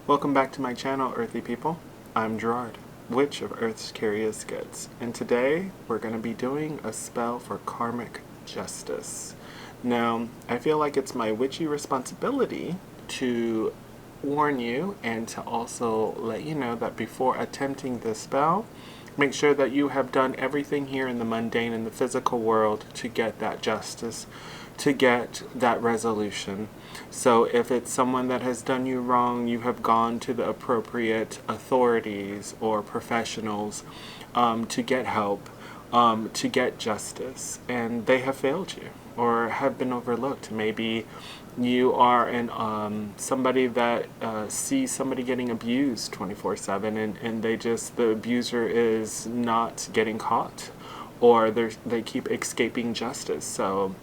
Welcome back to my channel, Earthy People. I'm Gerard, Witch of Earth's Curious Goods, and today we're going to be doing a spell for Karmic Justice. Now, I feel like it's my witchy responsibility to warn you and to also let you know that before attempting this spell, make sure that you have done everything here in the mundane and the physical world to get that justice, to get that resolution. So if it's someone that has done you wrong, you have gone to the appropriate authorities or professionals to get help, to get justice, and they have failed you or have been overlooked. Maybe you are somebody that sees somebody getting abused 24/7 and the abuser is not getting caught, or they keep escaping justice. So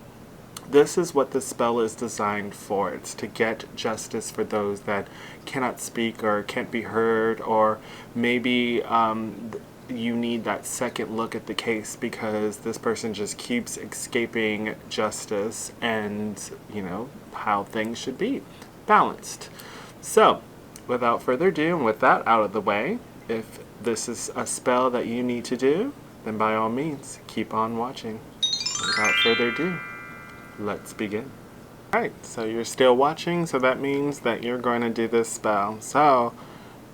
this is what the spell is designed for. It's to get justice for those that cannot speak or can't be heard, or maybe you need that second look at the case because this person just keeps escaping justice, and you know how things should be balanced. So without further ado, and with that out of the way, if this is a spell that you need to do, then by all means keep on watching. Without further ado, let's begin. Alright, so you're still watching, so that means that you're going to do this spell. So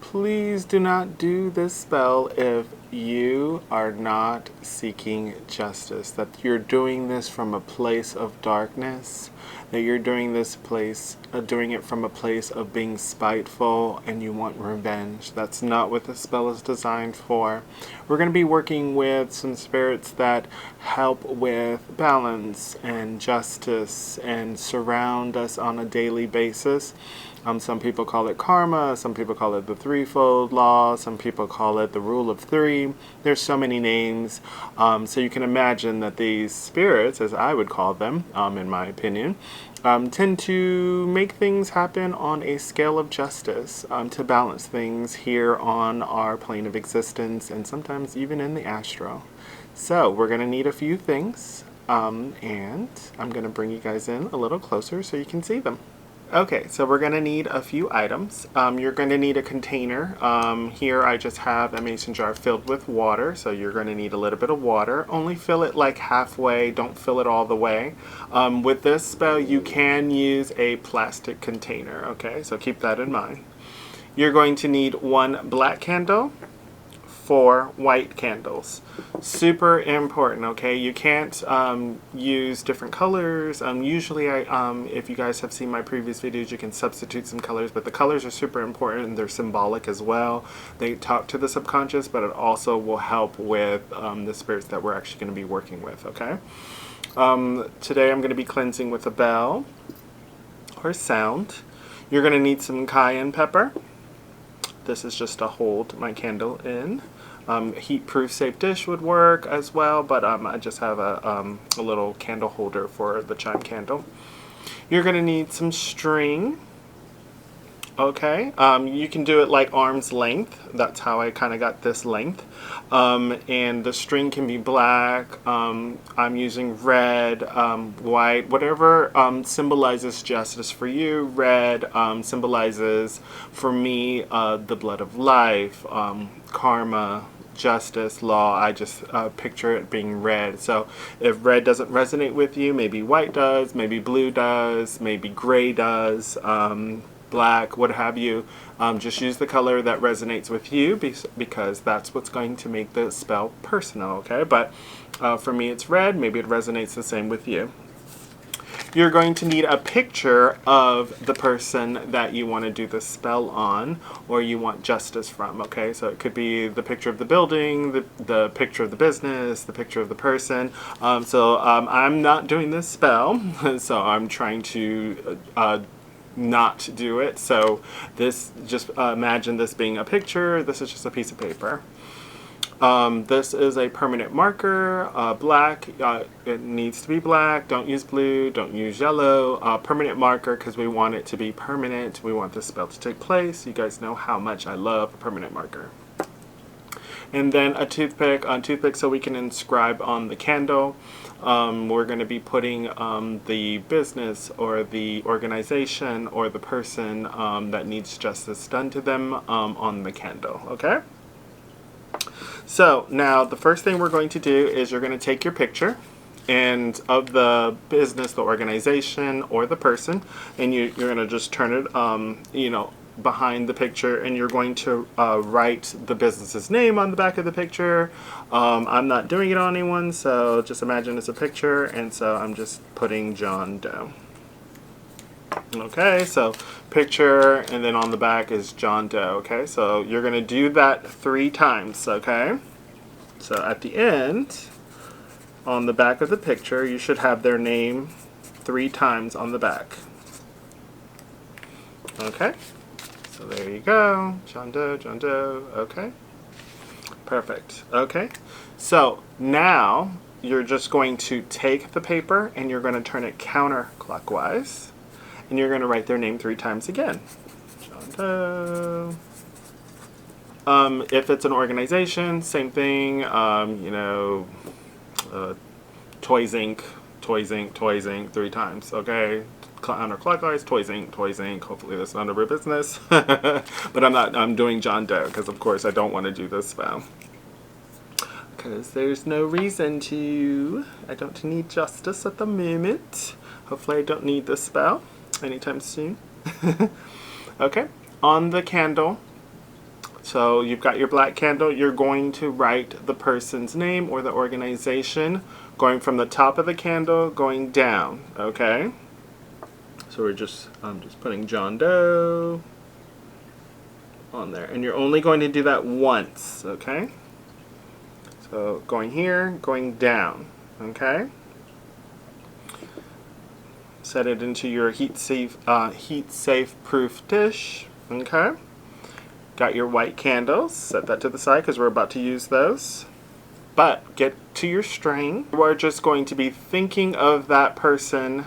please do not do this spell if you are not seeking justice, that you're doing this from a place of darkness, that you're doing it from a place of being spiteful and you want revenge. That's not what the spell is designed for. We're going to be working with some spirits that help with balance and justice and surround us on a daily basis. Some people call it karma, some people call it the threefold law, some people call it the rule of three. There's so many names. So you can imagine that these spirits, as I would call them, in my opinion, tend to make things happen on a scale of justice, to balance things here on our plane of existence and sometimes even in the astral. So we're going to need a few things, and I'm going to bring you guys in a little closer so you can see them. Okay, so we're going to need a few items. You're going to need a container. Here I just have a mason jar filled with water, so you're going to need a little bit of water. Only fill it like halfway, don't fill it all the way. With this spell, you can use a plastic container, okay? So keep that in mind. You're going to need 1 black candle, 4 white candles. Super important, okay? You can't use different colors. Usually, if you guys have seen my previous videos, you can substitute some colors, but the colors are super important and they're symbolic as well. They talk to the subconscious, but it also will help with the spirits that we're actually going to be working with, okay? Today I'm going to be cleansing with a bell or sound. You're going to need some cayenne pepper. This is just to hold my candle in. Heat-proof safe dish would work as well, but I just have a little candle holder for the chime candle. You're going to need some string. Okay, you can do it like arm's length. That's how I kind of got this length. And the string can be black. I'm using red, white, whatever symbolizes justice for you. Red symbolizes for me the blood of life, karma, justice, law. I just picture it being red. So if red doesn't resonate with you, maybe white does, maybe blue does, maybe gray does, black, what have you. Just use the color that resonates with you because that's what's going to make the spell personal, okay? But for me it's red. Maybe it resonates the same with you. You're going to need a picture of the person that you want to do the spell on, or you want justice from, okay? So it could be the picture of the building, the picture of the business, the picture of the person. I'm not doing this spell, so I'm trying to not do it. So this, just imagine this being a picture. This is just a piece of paper. This is a permanent marker, black. It needs to be black. Don't use blue. Don't use yellow. Permanent marker because we want it to be permanent. We want this spell to take place. You guys know how much I love a permanent marker. And then a toothpick so we can inscribe on the candle. We're going to be putting the business or the organization or the person that needs justice done to them on the candle, okay? So now the first thing we're going to do is you're going to take your picture and of the business, the organization, or the person, and you're going to just turn it, behind the picture, and you're going to write the business's name on the back of the picture. I'm not doing it on anyone, so just imagine it's a picture, and so I'm just putting John Doe. Okay, so picture, and then on the back is John Doe. Okay, so you're going to do that 3 times, okay? So at the end, on the back of the picture, you should have their name 3 times on the back. Okay, so there you go. John Doe, John Doe. Okay, perfect. Okay, so now you're just going to take the paper and you're going to turn it counterclockwise. And you're going to write their name 3 times again. John Doe. If it's an organization, same thing. Toys Inc., Toys Inc., Toys Inc. 3 times. Okay. Counterclockwise, Toys Inc., Toys Inc. Hopefully that's none of our business. But I'm doing John Doe because of course I don't want to do this spell. Because there's no reason to. I don't need justice at the moment. Hopefully I don't need this spell anytime soon. Okay, on the candle, so you've got your black candle, you're going to write the person's name or the organization going from the top of the candle going down. Okay, so I'm just putting John Doe on there, and you're only going to do that once. Okay, so going here, going down. Okay, set it into your heat safe proof dish. Okay, got your white candles, set that to the side because we're about to use those. But get to your string. We're just going to be thinking of that person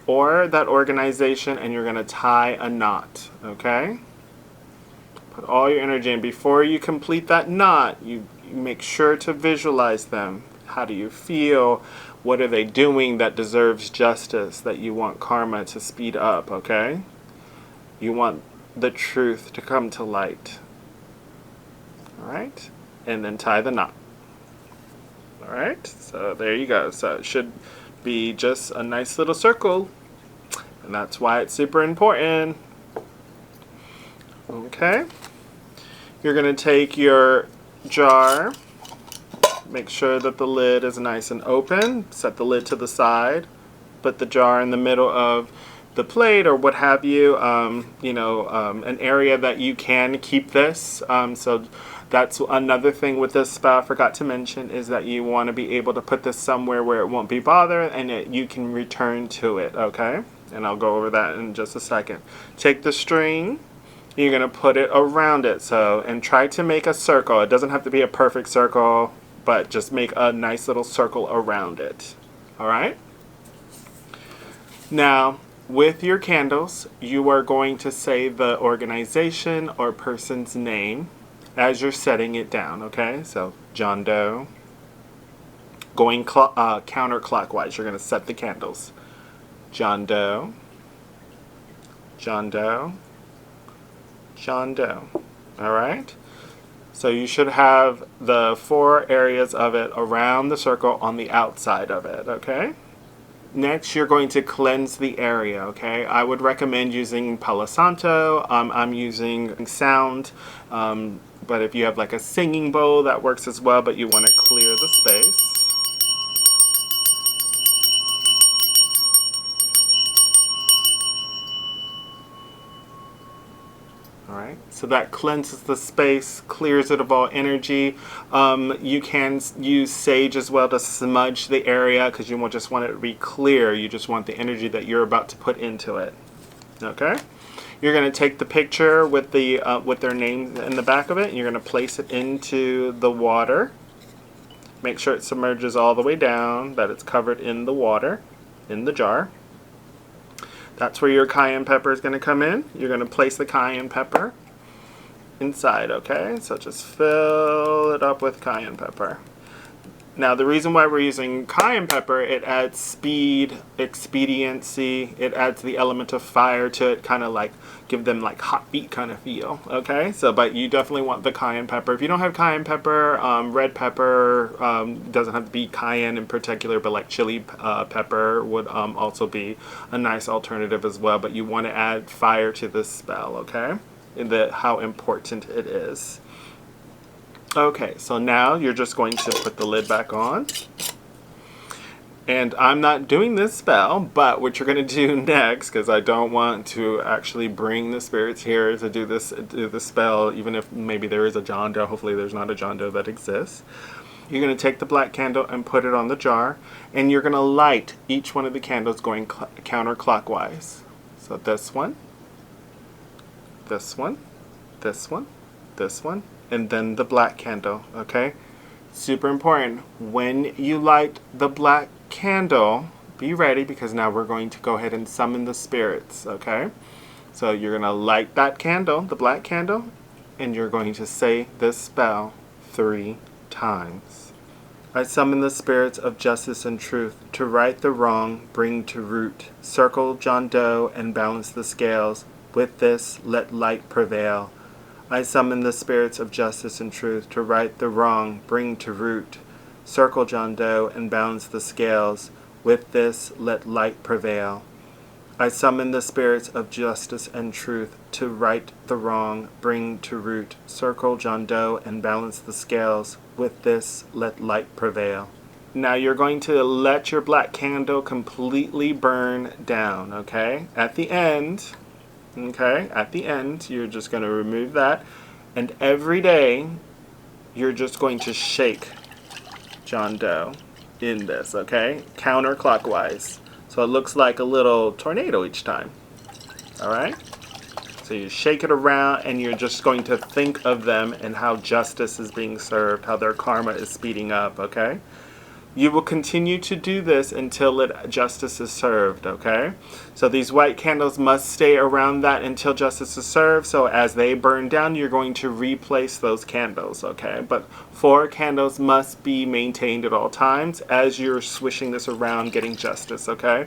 or that organization, and you're going to tie a knot. Okay, put all your energy in. Before you complete that knot, you make sure to visualize them. How do you feel? What are they doing that deserves justice, that you want karma to speed up, okay? You want the truth to come to light. All right? And then tie the knot. All right? So there you go. So it should be just a nice little circle. And that's why it's super important. Okay? You're going to take your jar. Make sure that the lid is nice and open. Set the lid to the side. Put the jar in the middle of the plate or what have you. An area that you can keep this. So that's another thing with this spell I forgot to mention, is that you want to be able to put this somewhere where it won't be bothered and you can return to it. Okay? And I'll go over that in just a second. Take the string. You're going to put it around it. And try to make a circle. It doesn't have to be a perfect circle, but just make a nice little circle around it. All right? Now, with your candles, you are going to say the organization or person's name as you're setting it down, okay? So, John Doe. Going counterclockwise, you're going to set the candles. John Doe. John Doe. John Doe. All right? So you should have the 4 areas of it around the circle on the outside of it, okay? Next, you're going to cleanse the area, okay? I would recommend using Palo Santo. I'm using sound, but if you have like a singing bowl, that works as well, but you want to clear the space. Alright, so that cleanses the space, clears it of all energy. You can use sage as well to smudge the area because you won't just want it to be clear. You just want the energy that you're about to put into it. Okay? You're going to take the picture with their name in the back of it, and you're going to place it into the water. Make sure it submerges all the way down, that it's covered in the water, in the jar. That's where your cayenne pepper is going to come in. You're going to place the cayenne pepper inside, okay? So just fill it up with cayenne pepper. Now the reason why we're using cayenne pepper, it adds speed, expediency, it adds the element of fire to it, kind of like give them like hot feet kind of feel, okay? So, but you definitely want the cayenne pepper. If you don't have cayenne pepper, red pepper, doesn't have to be cayenne in particular, but like chili pepper would also be a nice alternative as well. But you want to add fire to this spell, okay? And how important it is. Okay, so now you're just going to put the lid back on. And I'm not doing this spell, but what you're going to do next, because I don't want to actually bring the spirits here to do the spell, even if maybe there is a John Doe. Hopefully there's not a John Doe that exists. You're going to take the black candle and put it on the jar, and you're going to light each one of the candles going counterclockwise. So this one, this one, this one, this one, and then the black candle, okay? Super important. When you light the black candle, be ready, because now we're going to go ahead and summon the spirits, okay? So you're going to light that candle, the black candle, and you're going to say this spell 3 times. I summon the spirits of justice and truth to right the wrong, bring to root, circle John Doe and balance the scales. With this, let light prevail. I summon the spirits of justice and truth to right the wrong, bring to root, circle John Doe and balance the scales. With this, let light prevail. I summon the spirits of justice and truth to right the wrong, bring to root, circle John Doe and balance the scales. With this, let light prevail. Now you're going to let your black candle completely burn down, okay? At the end, you're just going to remove that, and every day you're just going to shake John Doe in this, okay? Counterclockwise. So it looks like a little tornado each time. Alright? So you shake it around, and you're just going to think of them and how justice is being served, how their karma is speeding up, okay? You will continue to do this until justice is served, okay? So these white candles must stay around that until justice is served. So as they burn down, you're going to replace those candles, okay? But 4 candles must be maintained at all times as you're swishing this around, getting justice, okay?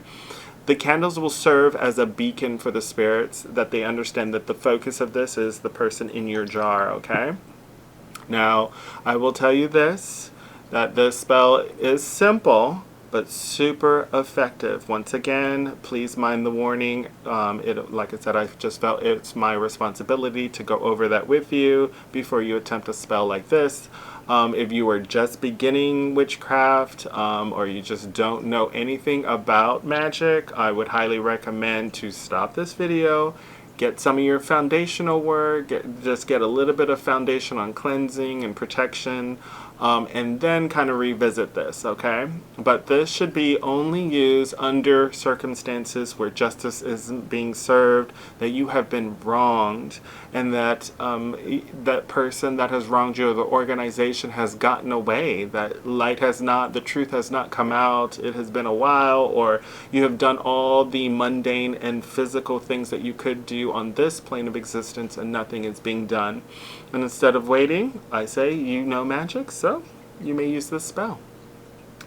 The candles will serve as a beacon for the spirits, that they understand that the focus of this is the person in your jar, okay? Now, I will tell you this, that this spell is simple but super effective. Once again, please mind the warning. Like I said, I just felt it's my responsibility to go over that with you before you attempt a spell like this. If you are just beginning witchcraft, or you just don't know anything about magic, I would highly recommend to stop this video, get some of your foundational work, just get a little bit of foundation on cleansing and protection, and then kind of revisit this, okay? But this should be only used under circumstances where justice isn't being served, that you have been wronged, and that that person that has wronged you or the organization has gotten away, that the truth has not come out, it has been a while, or you have done all the mundane and physical things that you could do on this plane of existence and nothing is being done. And instead of waiting, I say, you know magic, so you may use this spell.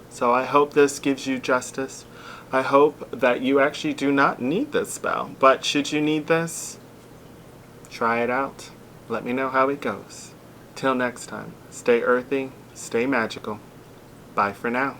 So I hope this gives you justice. I hope that you actually do not need this spell. But should you need this, try it out. Let me know how it goes. Till next time, stay earthy, stay magical. Bye for now.